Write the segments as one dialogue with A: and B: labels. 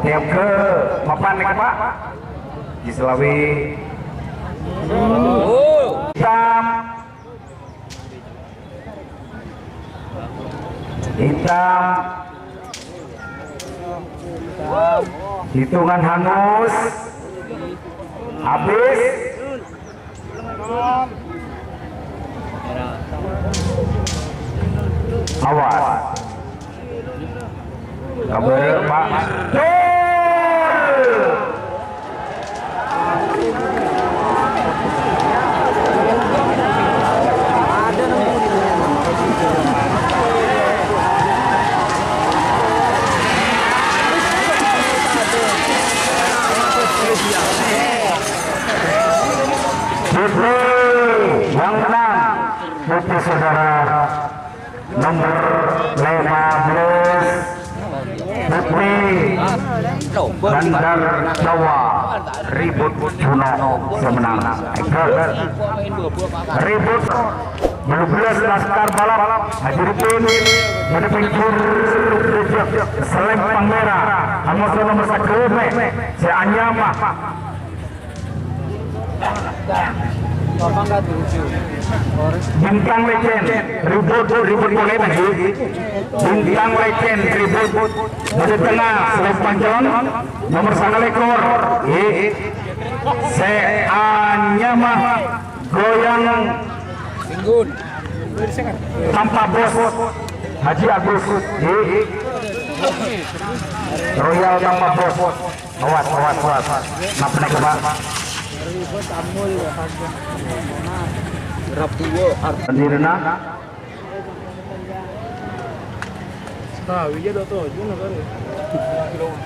A: tiap ke mapan nih Pak di Selawi hitam hitungan hangus habis awas kabar Pak yang menang putri saudara nomor 15 putri Bandar Jawa Ribut Juno semenang Ribut 12 Laskar Balap Hadirin pada penjur Selempang Merah Amoso nomor 1 si Anyama Bintang Legend Ribut boleh lagi Bintang Legend Ribut dari tengah Selempang John nomor 1 lekor si Anyama goyang tanpa bos Haji Agus Royal tanpa bos awas maaf naik Pak Dirna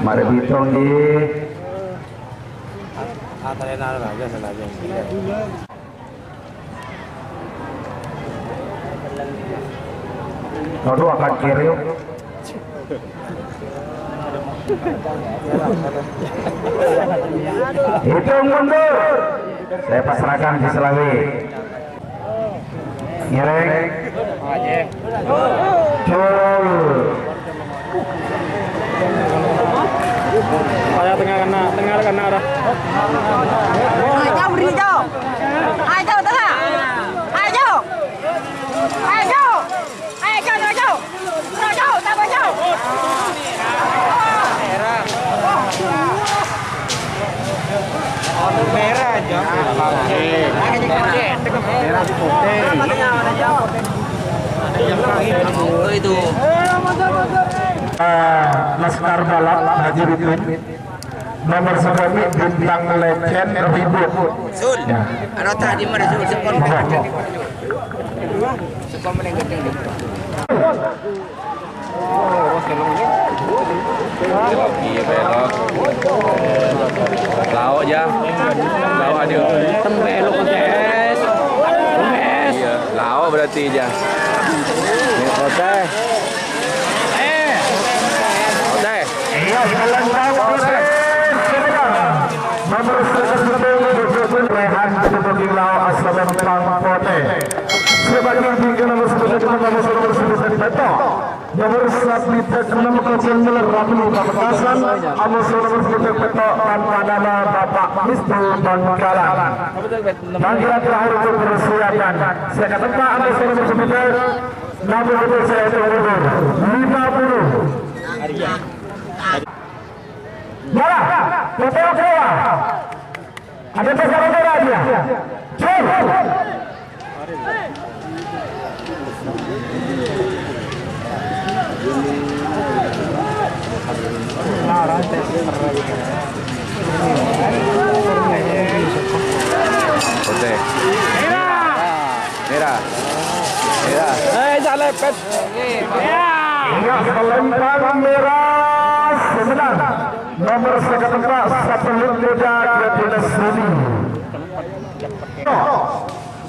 A: mari bitong di Nodo akan kiri hitung mundur saya pasrahkan di Selawi ngereng cul
B: saya tengah kena arah
C: ayo beri jauh ayo tengah ayo tambah jauh
B: merah aja merah putih itu
A: Laskar Balap Haji Ribut nomor 9 Bintang Legend Ribut
D: Sul, ano tadi mo sul sepon
B: Lao aja, lao ada. Belok kontes, iya, lao berarti aja. Oke.
A: iya nomor 11 Rehan sebagai lawan Aslam Pangpote sebagai tinggi nomor 11 nomor 6 Kocil Miller Ramli Pamekasan Amoso nomor 10 Peto tanpa nama Bapak Mistu Bangkalan panggilan terakhir untuk persiapan saya kata Pak Amoso nomor 10 nomor itu saya turun 50 Malah, Peto keluar ada pesawat dia cur
B: Oke. Merah. Jangan lepet.
A: Hingga Selempang Merah semenang nomor 1 Satelit Muda Kreativitas Seni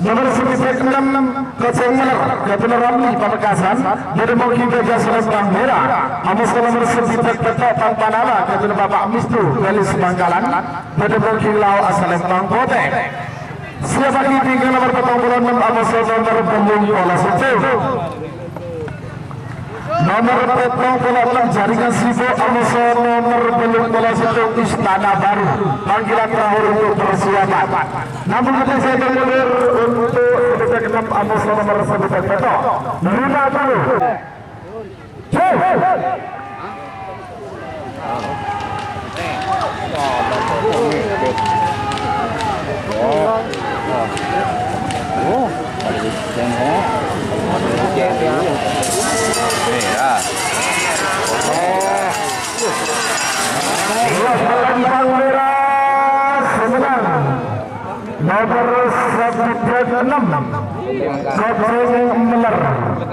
A: nomor 6 Kocil Miller Kreativitas Ramli Pamekasan dari Moki Gajah Selempang Merah Amoso nomor 9 Peto tanpa nama Kreativitas Bapak Mistu Galis Bangkalan dari Moki Lau Selempang Pote siapa tinggal nomor 46 Amoso nomor pembunyi olah suci nomor petong bola 6 jaringan Sibo Amoso, nomor belum bola 1 Istana Baru. Panggilan terakhir untuk persiapan. Namun kita saya bermundur untuk detik 6 Amoso nomor 1 petong 50. Meler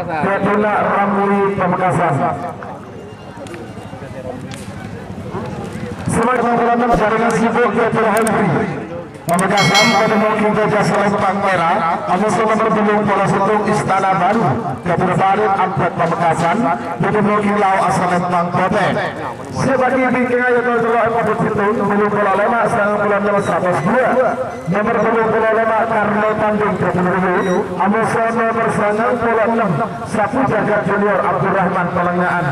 A: Keduna Ramuri Pamekasan. Semakin bola 6 jaringan Sibo Keduna Henry Pamekasan pada mungkin Gajah Selempang Merah. Amoso nomor belum bola 1 Istana Baru Keduna Barit Ampet Pamekasan pada mungkin Lau Selempang Kote. Sebagai bikin aja kalau empat itu belum bola 5 sang bola 102 nomor belum bola 5 Karno Tanding Keduna Baru. Amoso nomor 9 bola 6 Sapu Jagat Junior Abdurrahman Pelengaan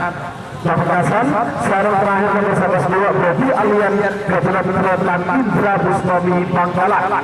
A: Pamekasan. Sekarang terakhir nomor 102 Bobi Alian Keduna Barat Indra Busnomi Bangkalan.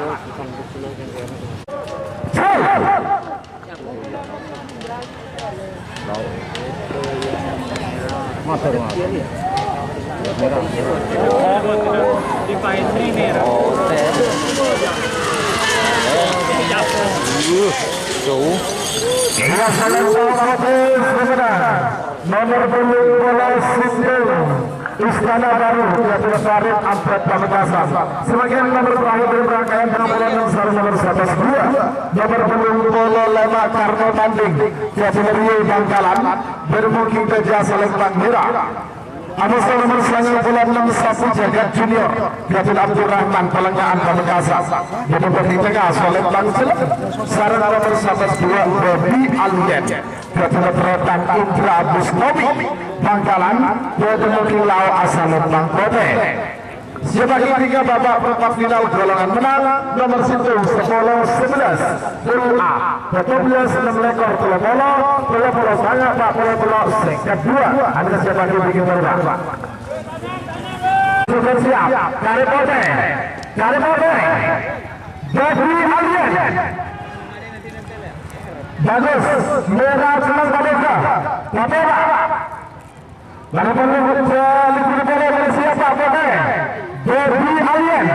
A: Nomor belum bola 9 Istana Baru Keduna Barit Ampet Pamekasan. Sebagian nomor terakhir dari rangkaian bola 6 sekarang nomor 102 nomor belum bola 5 Karno Tanding Keduna Rio Bangkalan bermungkin Gajah Selempang Merah. Amoso nomor 9 bola 6 Sapu Jagat Junior Keduna Abdurrahman Pelengaan Pamekasan. Jadi bagi tengah Selempang Jelek. Sekarang nomor 102 Bobi Alian Keduna Barat Indra Busnomi Bangkalan Keduna Lau Selempang Kote. Sebagai tiga babak perempat final golongan menang nomor 1 Sepolo 11 Pool A 12 6 lekor bola sangat Pak bola seket 2 anda sebagai bikin terbang sudah siap Kare Pote Bobi Alian bagus merah senang Badeka Kapera lalu likur bola siapa Pote Bobi Alian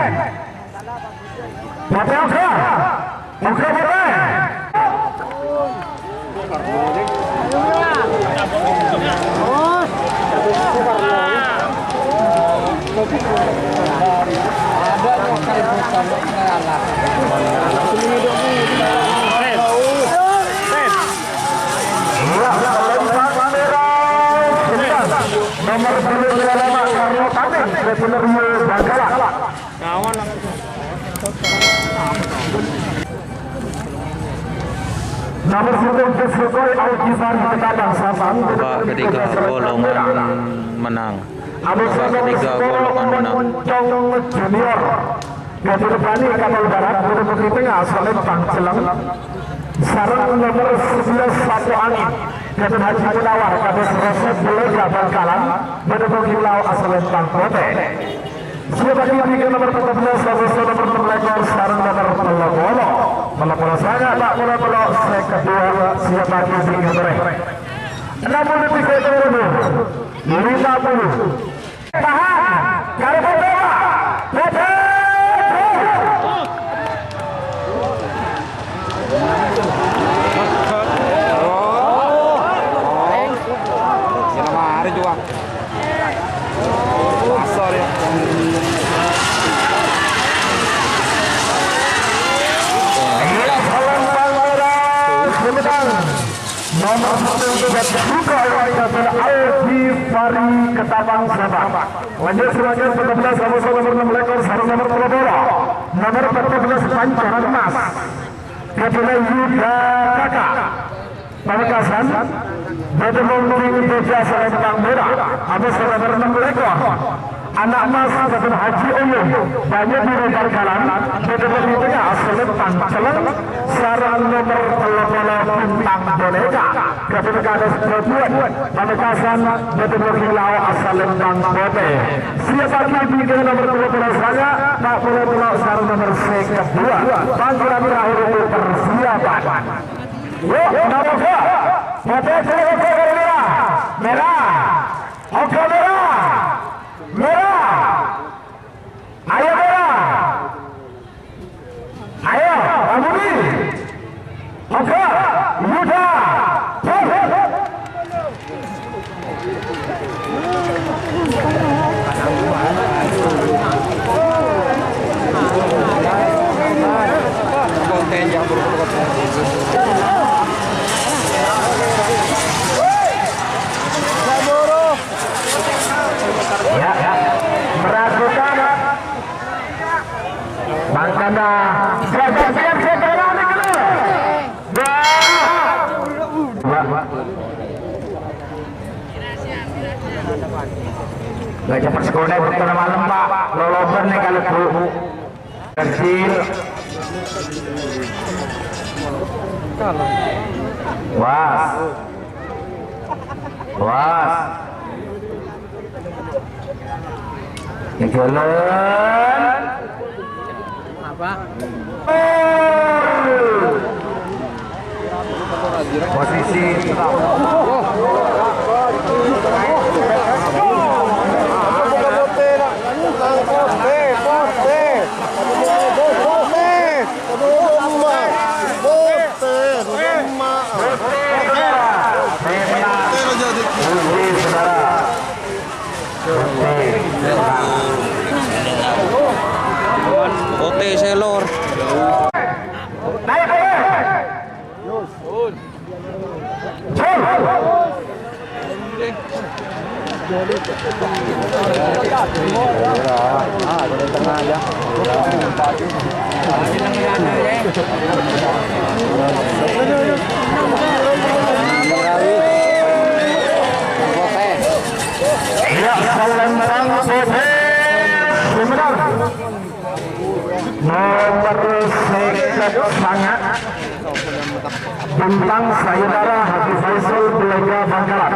A: Pote Oka Pote nomor 25 Karno Tanding Keduna Rio Bangkalan. Nomor 10 Sukoi Al-Jifari Ketapang Sabang.
B: Babak ketiga golongan menang. Babak ketiga golongan menang.
A: Junior Keduna Bani Kapal Barat Keduna Tengah Selempang Jelang. Sarang nomor 11 Satu Angin Keduna Haji Munawar Kades Roset Belega Bangkalan Keduna Lau Selempang Kote. Sebagai tiga nomor 14 Amoso nomor 6 lekor sarang nomor bola sangat Pak bola set kedua siapa lagi tiga mereka 60 detik ke 50 tahan Kare Pote nomor 1 buka adalah Al-Jifari Ketapang Sabang. Lanjut selanjutnya 14 Amoso nomor 6 lekor sarung nomor bola nomor 14 Pancaran Emas Keduna Yuda Kakak Pamekasan Keduna Gajah Selempang Merah Amoso nomor 6 lekor anak mas Kapten Haji Oyong banyak di Bangkalan betul tengah asal Panceleng sarang nomor 30 bintang boneka Kapten Kades Perbuan Pamekasan betul hilau asal Lembang Bote siapa lagi di nomor 12 saya tak boleh tolak sarang nomor kedua panggilan terakhir untuk persiapan yuk nomor 2 Bote merah oke merah ayo merah ayo Amudi oke Yuda meragukan Bangkana siap sekarang ini gak cepat sekolah bukan malam pak lolober nih kalau bu kecil was jalan apa posisi
B: Ote selor.
A: naik tengah aja. Ya, Selembang Bote benar. Nomor sekat sangat bintang saudara Haji Faisal Belega Bangkalan.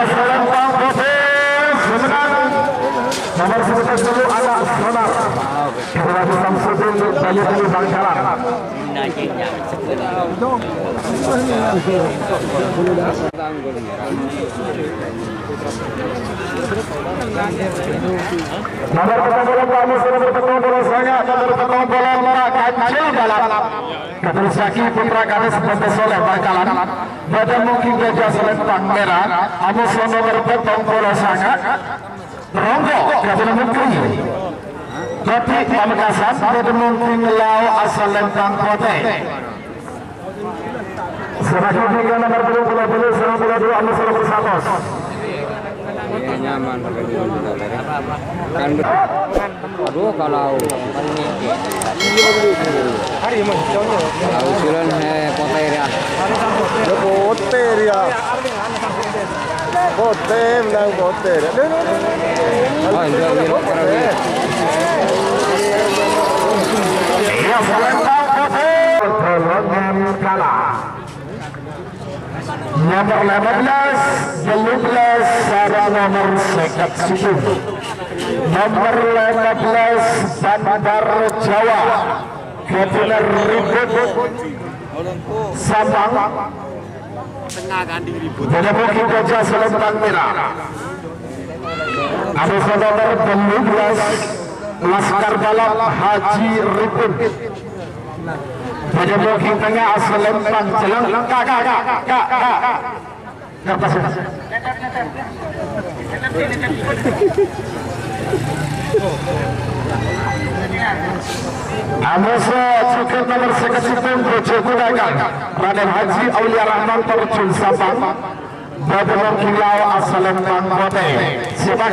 A: Selembang Bote sebenarnya nomor 10 anak sonar Ketua Samsudin Bayu Dulu Bangkalan. Nomor petang kami sudah bertemu bola sangat nomor petang bola merah kecil dalam Ketua Saki Putra Kades Bote Soleh Bangkalan. Badan mungkin gajah selempang merah Amus nomor petang bola sangat Ronggo Ketua Mungkin Kopi Pamekasan Badan mungkin lau asal lempang Bote. Selanjutnya nomor 22 Amus nomor 1.
D: Nyaman kan aduh kalau hari ini kalau usulan poteria menang poteria oh iya
A: ya Selembang Bote golongan kalah nomor 15 Sarah nomor sekat Sudut nomor 15 Bandar Jawa Ketuner Ribut Sabang Bada Bukit Gajah Selembang Merah Abu nomor 12 Laskar Balap Haji Ribut Bada Bukit Tengah Selembang Jelang kak Amusa cukup nomor sekasipan berjogodakan Raden Haji Aulia Rahman Percun Sabang Babylon Kilau Asalam Bang Bote. Siapa